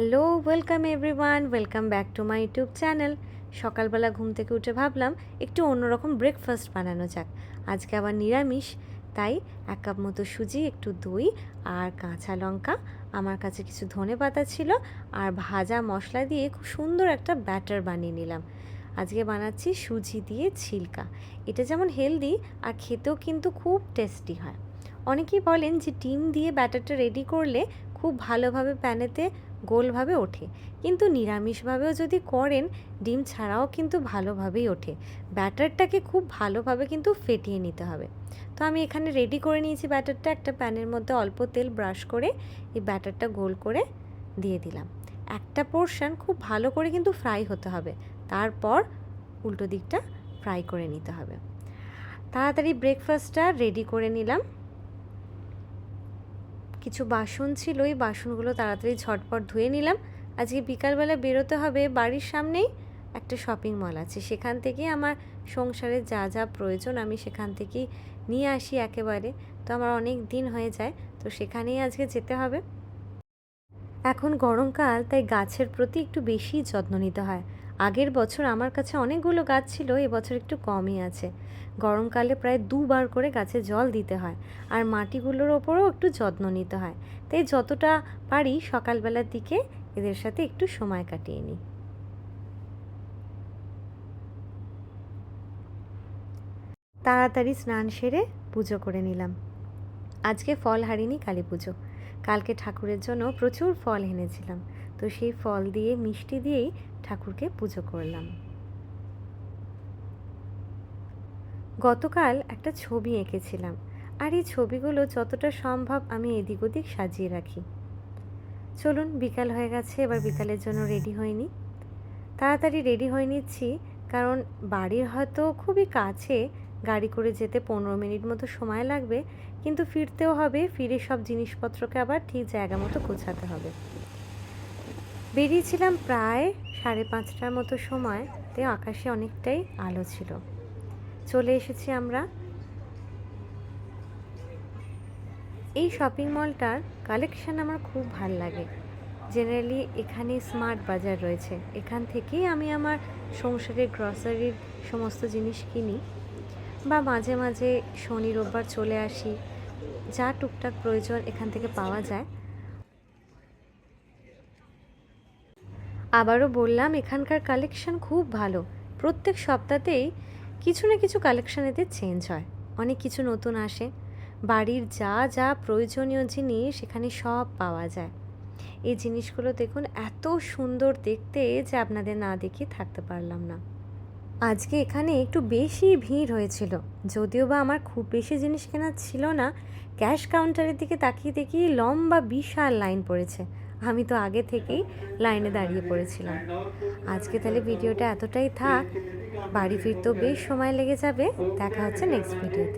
Hello, welcome everyone, welcome back to my YouTube channel. সকালবেলা ঘুম থেকে উঠে ভাবলাম একটু অন্যরকম ব্রেকফাস্ট বানানো যাক। আজকে আবার নিরামিষ, তাই 1 কাপ মতো সুজি, একটু দই আর কাঁচা লঙ্কা, আমার কাছে কিছু ধনেপাতা ছিল আর ভাজা মশলা দিয়ে খুব সুন্দর একটা ব্যাটার বানিয়ে নিলাম। আজকে বানাচ্ছি সুজি দিয়ে ছিলকা। এটা যেমন হেলদি আর খেতেও কিন্তু খুব টেস্টি হয়। অনেকেই বলেন যে ডিম দিয়ে ব্যাটারটা রেডি করলে খুব ভালোভাবে প্যানেতে গোলভাবে ওঠে, কিন্তু নিরামিষভাবেও যদি করেন ডিম ছাড়াও কিন্তু ভালোভাবেই ওঠে। ব্যাটারটাকে খুব ভালোভাবে কিন্তু ফেটিয়ে নিতে হবে। তো আমি এখানে রেডি করে নিয়েছি ব্যাটারটা। একটা প্যানের মধ্যে অল্প তেল ব্রাশ করে এই ব্যাটারটা গোল করে দিয়ে দিলাম। একটা পোর্শন খুব ভালো করে কিন্তু ফ্রাই হতে হবে, তারপর উল্টো দিকটা ফ্রাই করে নিতে হবে। তাড়াতাড়ি ব্রেকফাস্টটা রেডি করে নিলাম। কিছু বাসন ছিল, এই বাসনগুলো তাড়াতাড়ি ঝটপট ধুয়ে নিলাম। আজকে বিকালবেলা বেরোতে হবে, বাড়ির সামনেই একটা শপিং মল আছে, সেখান থেকেই আমার সংসারের যা যা প্রয়োজন আমি সেখান থেকেই নিয়ে আসি একেবারে। তো আমার অনেক দিন হয়ে যায়, তো সেখানেই আজকে যেতে হবে। এখন গরমকাল, তাই গাছের প্রতি একটু বেশি যত্ন নিতে হয়। আগের বছর আমার কাছে অনেকগুলো গাছ ছিল, এবছর একটু কমই আছে। গরমকালে প্রায় 2 বার করে গাছে জল দিতে হয়, আর মাটিগুলোর ওপরেও একটু যত্ন নিতে হয়। তাই যতটা পারি সকালবেলার দিকে এদের সাথে একটু সময় কাটিয়ে নিই। তাড়াতাড়ি স্নান সেরে পুজো করে নিলাম। আজকে ফল হারিনি, কালী পুজো। কালকে ঠাকুরের জন্য প্রচুর ফল এনেছিলাম, তো সেই ফল দিয়ে মিষ্টি দিয়েই ঠাকুরকে পুজো করলাম। গতকাল একটা ছবি এঁকেছিলাম, আর এই ছবিগুলো যতটা সম্ভব আমি এদিক ওদিক সাজিয়ে রাখি। চলুন, বিকাল হয়ে গেছে, এবার বিকালের জন্য রেডি হয়ে নিই। তাড়াতাড়ি রেডি হয়ে নিচ্ছি, কারণ বাড়ির হয়তো খুবই কাছে, গাড়ি করে যেতে 15 মিনিট মতো সময় লাগবে, কিন্তু ফিরতেও হবে, ফিরে সব জিনিসপত্রকে আবার ঠিক জায়গা মতো গোছাতে হবে। বেরিয়েছিলাম প্রায় 5:30টার মতো সময়, তে আকাশে অনেকটাই আলো ছিল। চলে এসেছি আমরা। এই শপিং মলটার কালেকশান আমার খুব ভাল লাগে। জেনারেলি এখানে স্মার্ট বাজার রয়েছে, এখান থেকেই আমি আমার সংসারের গ্রসারির সমস্ত জিনিস কিনি, বা মাঝে মাঝে শনি রোববার চলে আসি, যা টুকটাক প্রয়োজন এখান থেকে পাওয়া যায়। আবারও বললাম, এখানকার কালেকশান খুব ভালো। প্রত্যেক সপ্তাহতেই কিছু না কিছু কালেকশান এতে চেঞ্জ হয়, অনেক কিছু নতুন আসে। বাড়ির যা যা প্রয়োজনীয় জিনিস এখানে সব পাওয়া যায়। এই জিনিসগুলো দেখুন, এত সুন্দর দেখতে যে আপনাদের না দেখিয়ে থাকতে পারলাম না। আজকে এখানে একটু বেশি ভিড় হয়েছিল, যদিও বা আমার খুব বেশি জিনিস কেনার ছিল না। ক্যাশ কাউন্টারের দিকে তাকিয়ে দেখি লম্বা বিশাল লাইন পড়েছে। আমি তো আগে থেকেই লাইনে দাঁড়িয়ে পড়েছিলাম। আজকে তাহলে ভিডিওটা এতটাই থাক, বাড়ি ফিরতেও বেশ সময় লেগে যাবে। দেখা হচ্ছে নেক্সট ভিডিওতে।